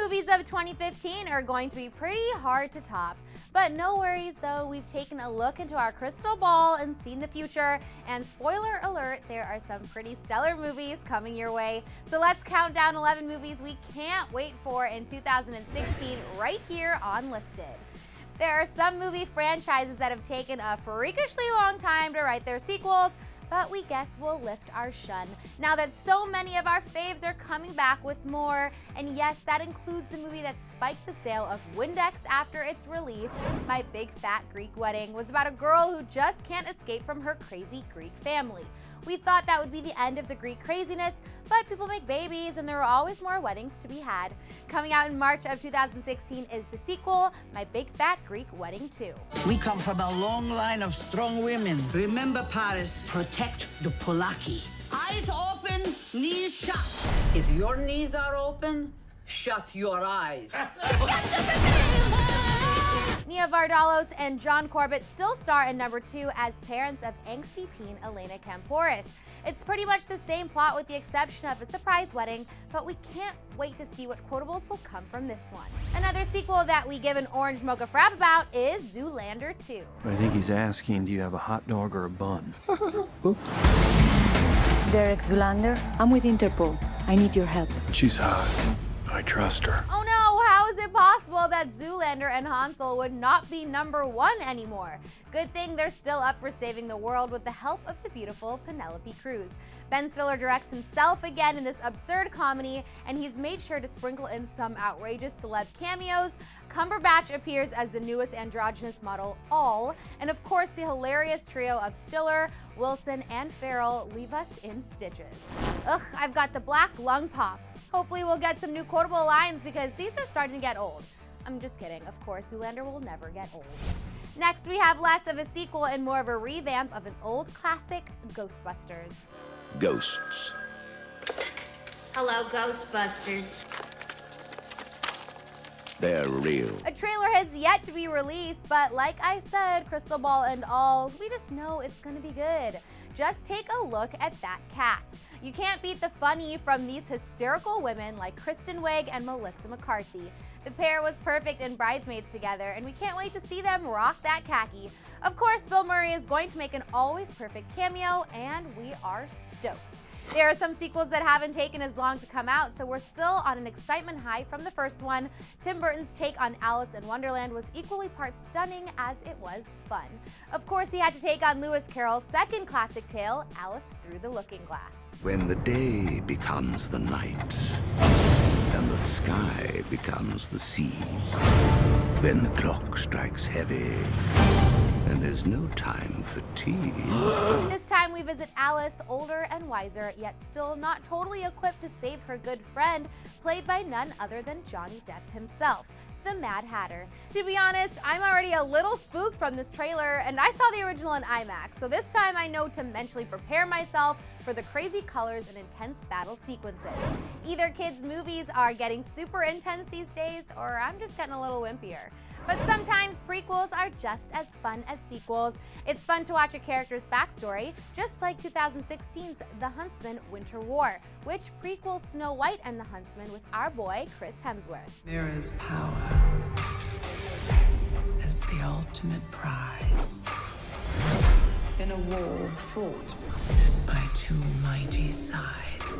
movies of 2015 are going to be pretty hard to top. But no worries though, we've taken a look into our crystal ball and seen the future, and spoiler alert, there are some pretty stellar movies coming your way. So let's count down 11 movies we can't wait for in 2016 right here on Listed. There are some movie franchises that have taken a freakishly long time to write their sequels, but we guess we'll lift our shun now that so many of our faves are coming back with more. And yes, that includes the movie that spiked the sale of Windex after its release. My Big Fat Greek Wedding was about a girl who just can't escape from her crazy Greek family. We thought that would be the end of the Greek craziness, but people make babies and there are always more weddings to be had. Coming out in March of 2016 is the sequel, My Big Fat Greek Wedding 2. We come from a long line of strong women. Remember, Paris, protect the Polaki. Eyes open, knees shut. If your knees are open, shut your eyes. Nia Vardalos and John Corbett still star in number 2 as parents of angsty teen Elena Kampouris. It's pretty much the same plot with the exception of a surprise wedding, but we can't wait to see what quotables will come from this one. Another sequel that we give an orange mocha frap about is Zoolander 2. I think he's asking, do you have a hot dog or a bun? Oops. Derek Zoolander, I'm with Interpol. I need your help. She's hot. I trust her. Oh no, how is it possible that Zoolander and Hansel would not be number 1 anymore? Good thing they're still up for saving the world with the help of the beautiful Penelope Cruz. Ben Stiller directs himself again in this absurd comedy, and he's made sure to sprinkle in some outrageous celeb cameos. Cumberbatch appears as the newest androgynous model, All, and of course the hilarious trio of Stiller, Wilson, and Farrell leave us in stitches. Ugh, I've got the black lung pop. Hopefully we'll get some new quotable lines because these are starting to get old. I'm just kidding, of course, Zoolander will never get old. Next, we have less of a sequel and more of a revamp of an old classic, Ghostbusters. Ghosts. Hello, Ghostbusters. They're real. A trailer has yet to be released, but like I said, crystal ball and all, we just know it's gonna be good. Just take a look at that cast. You can't beat the funny from these hysterical women like Kristen Wiig and Melissa McCarthy. The pair was perfect in Bridesmaids together, and we can't wait to see them rock that khaki. Of course, Bill Murray is going to make an always perfect cameo, and we are stoked. There are some sequels that haven't taken as long to come out, so we're still on an excitement high from the first one. Tim Burton's take on Alice in Wonderland was equally parts stunning as it was fun. Of course, he had to take on Lewis Carroll's second classic tale, Alice Through the Looking Glass. When the day becomes the night, and the sky becomes the sea, when the clock strikes heavy, and there's no time for tea. This time we visit Alice, older and wiser, yet still not totally equipped to save her good friend, played by none other than Johnny Depp himself, the Mad Hatter. To be honest, I'm already a little spooked from this trailer, and I saw the original in IMAX, so this time I know to mentally prepare myself for the crazy colors and intense battle sequences. Either kids' movies are getting super intense these days, or I'm just getting a little wimpier. But sometimes prequels are just as fun as sequels. It's fun to watch a character's backstory, just like 2016's The Huntsman Winter War, which prequels Snow White and the Huntsman with our boy Chris Hemsworth. Mira's power is the ultimate prize in a war fought by two mighty sides.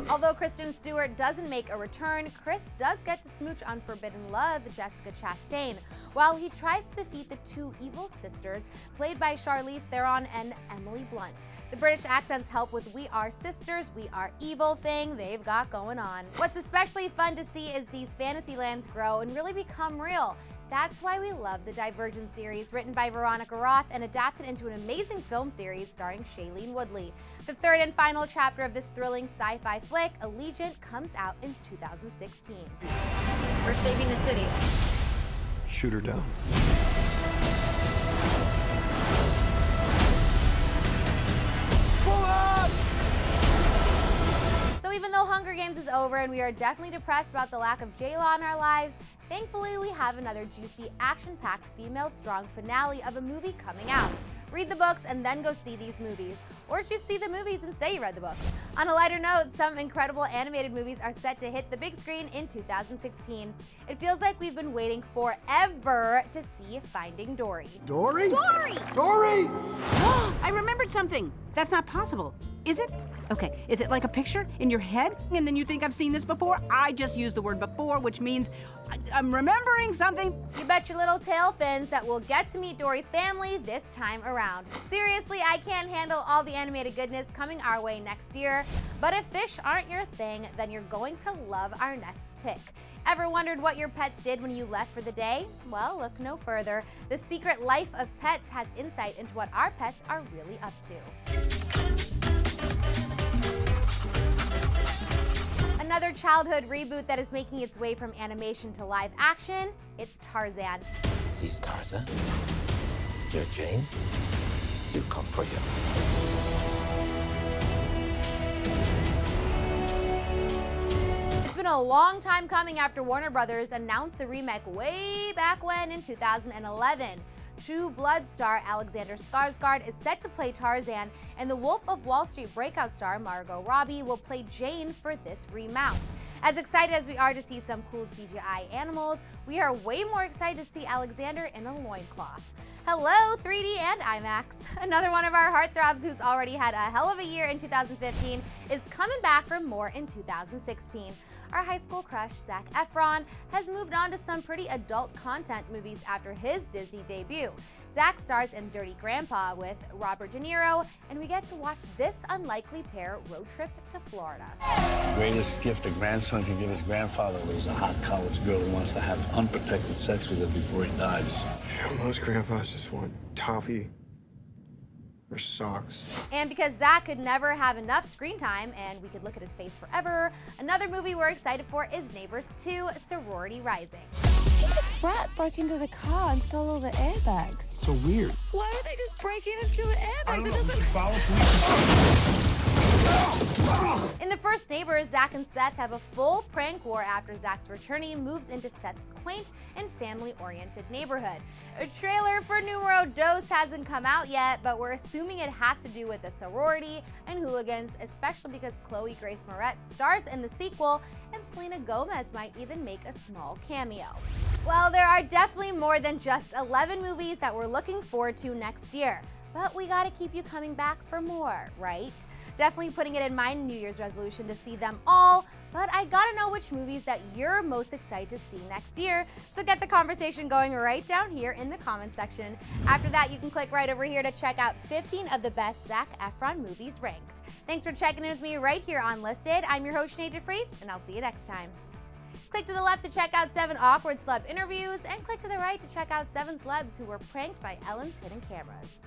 Although Kristen Stewart doesn't make a return, Chris does get to smooch on Forbidden Love, Jessica Chastain, while he tries to defeat the two evil sisters, played by Charlize Theron and Emily Blunt. The British accents help with "we are sisters, we are evil" thing they've got going on. What's especially fun to see is these fantasy lands grow and really become real. That's why we love the Divergent series, written by Veronica Roth and adapted into an amazing film series starring Shailene Woodley. The third and final chapter of this thrilling sci-fi flick, Allegiant, comes out in 2016. We're saving the city. Shoot her down. So even though Hunger Games is over and we are definitely depressed about the lack of J-Law in our lives, thankfully we have another juicy, action-packed, female-strong finale of a movie coming out. Read the books and then go see these movies. Or just see the movies and say you read the books. On a lighter note, some incredible animated movies are set to hit the big screen in 2016. It feels like we've been waiting forever to see Finding Dory. Dory? Dory! Dory! I remembered something. That's not possible, is it? Okay, is it like a picture in your head and then you think I've seen this before? I just used the word before, which means I'm remembering something. You bet your little tail fins that we'll get to meet Dory's family this time around. Seriously, I can't handle all the animated goodness coming our way next year. But if fish aren't your thing, then you're going to love our next pick. Ever wondered what your pets did when you left for the day? Well, look no further. The Secret Life of Pets has insight into what our pets are really up to. Another childhood reboot that is making its way from animation to live action, it's Tarzan. He's Tarzan. You're Jane. He'll come for you. It's been a long time coming after Warner Brothers announced the remake way back when in 2011. True Blood star Alexander Skarsgård is set to play Tarzan, and the Wolf of Wall Street breakout star Margot Robbie will play Jane for this remount. As excited as we are to see some cool CGI animals, we are way more excited to see Alexander in a loincloth. Hello, 3D and IMAX. Another one of our heartthrobs who's already had a hell of a year in 2015 is coming back for more in 2016. Our high school crush, Zac Efron, has moved on to some pretty adult content movies after his Disney debut. Zac stars in Dirty Grandpa with Robert De Niro, and we get to watch this unlikely pair road trip to Florida. The greatest gift a grandson can give his grandfather is a hot college girl who wants to have unprotected sex with him before he dies. Most grandpas just want toffee or socks. And because Zac could never have enough screen time and we could look at his face forever, another movie we're excited for is Neighbors 2: Sorority Rising. A frat broke into the car and stole all the airbags. So weird. Why would they just break in and steal the airbags? I don't know, we should follow police. In the first Neighbors, Zac and Seth have a full prank war after Zac's fraternity moves into Seth's quaint and family-oriented neighborhood. A trailer for Numero Dos hasn't come out yet, but we're assuming it has to do with a sorority and hooligans, especially because Chloe Grace Moretz stars in the sequel, and Selena Gomez might even make a small cameo. Well, there are definitely more than just 11 movies that we're looking forward to next year. But we gotta keep you coming back for more, right? Definitely putting it in my New Year's resolution to see them all, but I gotta know which movies that you're most excited to see next year, so get the conversation going right down here in the comment section. After that, you can click right over here to check out 15 of the best Zac Efron movies ranked. Thanks for checking in with me right here on Listed. I'm your host, Sinead DeFries, and I'll see you next time. Click to the left to check out 7 awkward celeb interviews, and click to the right to check out 7 celebs who were pranked by Ellen's hidden cameras.